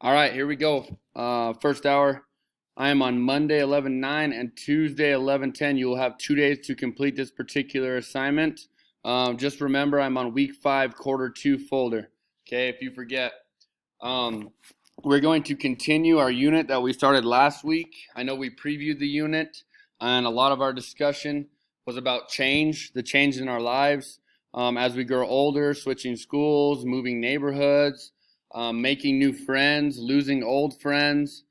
All right, here we go. First hour. I am on Monday 11/9 and Tuesday 11/10. You will have 2 days to complete this particular assignment. Just remember, I'm on week 5, quarter 2 folder. Okay, if you forget. We're going to continue our unit that we started last week. I know we previewed the unit, and a lot of our discussion was about change, the change in our lives as we grow older, switching schools, moving neighborhoods, making new friends, losing old friends.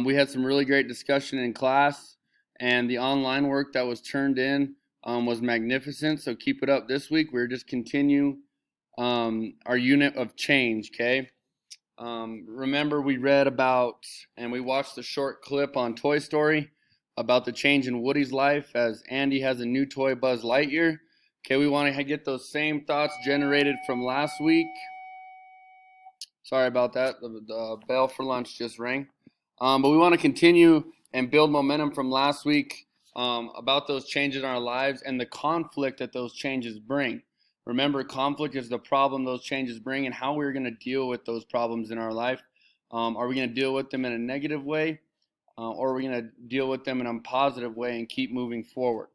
We had some really great discussion in class, and the online work that was turned in was magnificent. So keep it up this week. We're just continue our unit of change, okay? Remember we read about and we watched the short clip on Toy Story about the change in Woody's life as Andy has a new toy, Buzz Lightyear. Okay, we want to get those same thoughts generated from last week. Sorry about that. The bell for lunch just rang. But we want to continue and build momentum from last week about those changes in our lives and the conflict that those changes bring. Remember, conflict is the problem those changes bring and how we're going to deal with those problems in our life. Are we going to deal with them in a negative way or are we going to deal with them in a positive way and keep moving forward?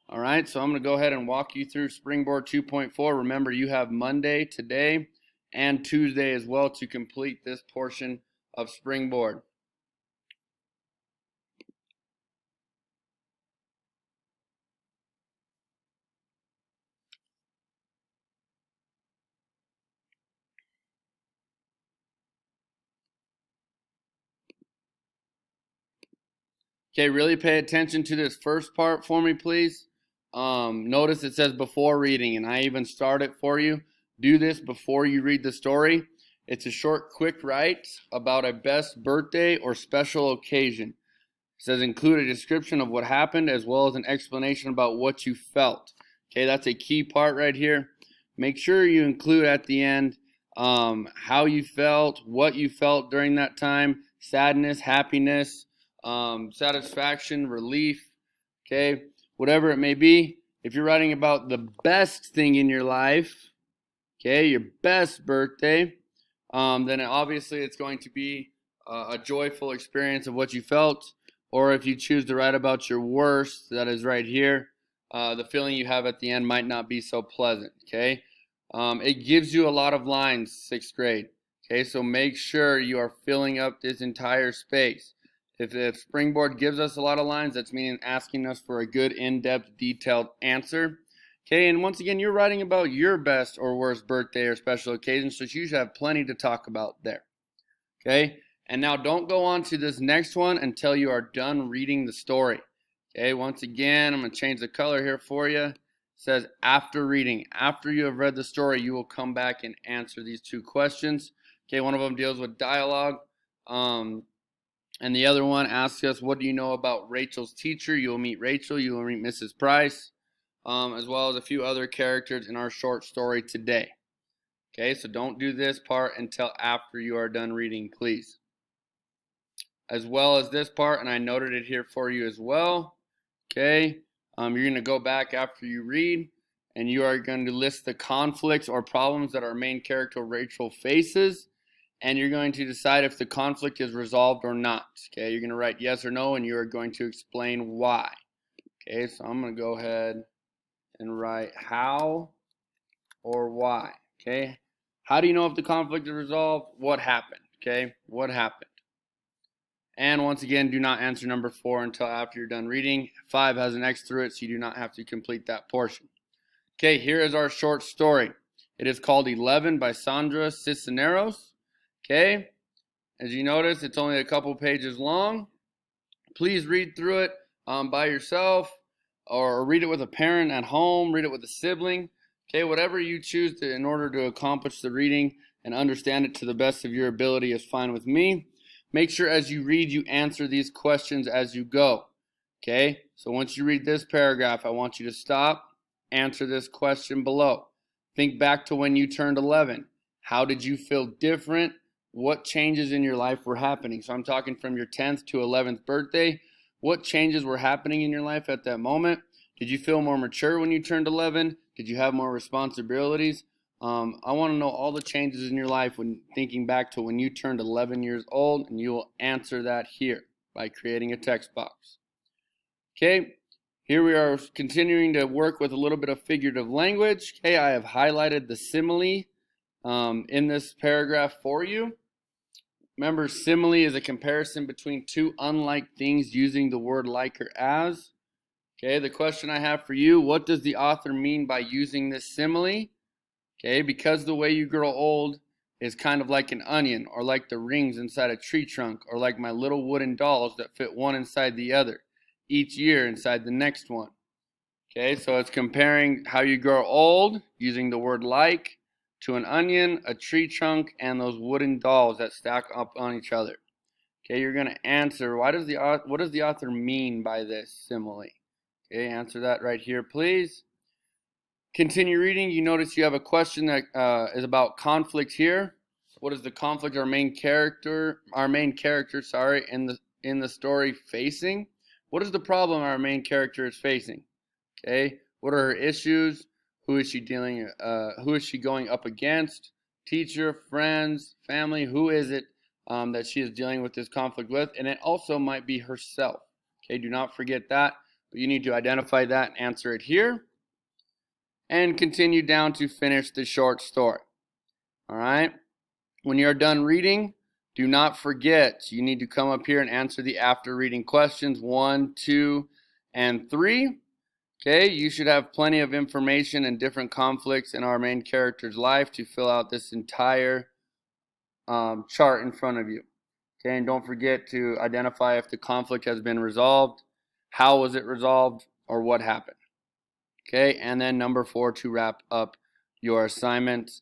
All right, so I'm going to go ahead and walk you through Springboard 2.4. Remember, you have Monday today and Tuesday as well to complete this portion of Springboard. Okay, really pay attention to this first part for me, please. Notice it says before reading, and I even start it for you. Do this before you read the story. It's a short, quick write about a best birthday or special occasion. It says include a description of what happened as well as an explanation about what you felt. Okay, that's a key part right here. Make sure you include at the end how you felt, what you felt during that time, sadness, happiness, satisfaction, relief, okay, whatever it may be. If you're writing about the best thing in your life, okay, your best birthday, then obviously it's going to be a joyful experience of what you felt. Or if you choose to write about your worst, that is right here, the feeling you have at the end might not be so pleasant, okay? It gives you a lot of lines, 6th grade, okay? So make sure you are filling up this entire space. If Springboard gives us a lot of lines, that's meaning asking us for a good, in-depth, detailed answer. Okay, and once again, you're writing about your best or worst birthday or special occasion, so you should have plenty to talk about there. Okay, and now don't go on to this next one until you are done reading the story. Okay, once again, I'm going to change the color here for you. It says after reading. After you have read the story, you will come back and answer these 2 questions. Okay, one of them deals with dialogue. And the other one asks us, what do you know about Rachel's teacher? You will meet Rachel. You will meet Mrs. Price, as well as a few other characters in our short story today. Okay, so don't do this part until after you are done reading, please. As well as this part, and I noted it here for you as well. Okay, you're going to go back after you read, and you are going to list the conflicts or problems that our main character Rachel faces. And you're going to decide if the conflict is resolved or not. Okay, you're going to write yes or no, and you are going to explain why. Okay, so I'm going to go ahead and write how or why. Okay, how do you know if the conflict is resolved? What happened? Okay, what happened? And once again, do not answer number 4 until after you're done reading. 5 has an X through it, so you do not have to complete that portion. Okay, here is our short story. It is called 11 by Sandra Cisneros. Okay, as you notice, it's only a couple pages long. Please read through it by yourself or read it with a parent at home, read it with a sibling. Okay, whatever you choose to, in order to accomplish the reading and understand it to the best of your ability is fine with me. Make sure as you read, you answer these questions as you go. Okay, so once you read this paragraph, I want you to stop, answer this question below. Think back to when you turned 11. How did you feel different? What changes in your life were happening? So I'm talking from your 10th to 11th birthday. What changes were happening in your life at that moment? Did you feel more mature when you turned 11? Did you have more responsibilities? I want to know all the changes in your life when thinking back to when you turned 11 years old, and you will answer that here by creating a text box. Okay, here we are continuing to work with a little bit of figurative language. Okay, I have highlighted the simile in this paragraph for you. Remember, simile is a comparison between two unlike things using the word like or as. Okay, the question I have for you, what does the author mean by using this simile? Okay, because the way you grow old is kind of like an onion, or like the rings inside a tree trunk, or like my little wooden dolls that fit one inside the other, each year inside the next one. Okay, so it's comparing how you grow old using the word like to an onion, a tree trunk, and those wooden dolls that stack up on each other. Okay, you're going to answer, what does the author mean by this simile? Okay, answer that right here, please. Continue reading. You notice you have a question that is about conflict here. What is the conflict our main character, in the story facing? What is the problem our main character is facing? Okay, what are her issues? Who is she going up against? Teacher, friends, family, who is it that she is dealing with this conflict with? And it also might be herself. Okay, do not forget that, but you need to identify that and answer it here. And continue down to finish the short story. All right, when you're done reading, do not forget, you need to come up here and answer the after reading questions 1, 2, and 3. Okay, you should have plenty of information and different conflicts in our main character's life to fill out this entire chart in front of you. Okay, and don't forget to identify if the conflict has been resolved, how was it resolved, or what happened. Okay, and then number 4 to wrap up your assignment.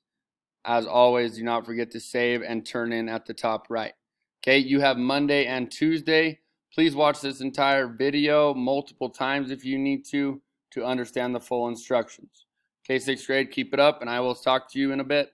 As always, do not forget to save and turn in at the top right. Okay, you have Monday and Tuesday. Please watch this entire video multiple times if you need to understand the full instructions. Okay, 6th grade, keep it up, and I will talk to you in a bit.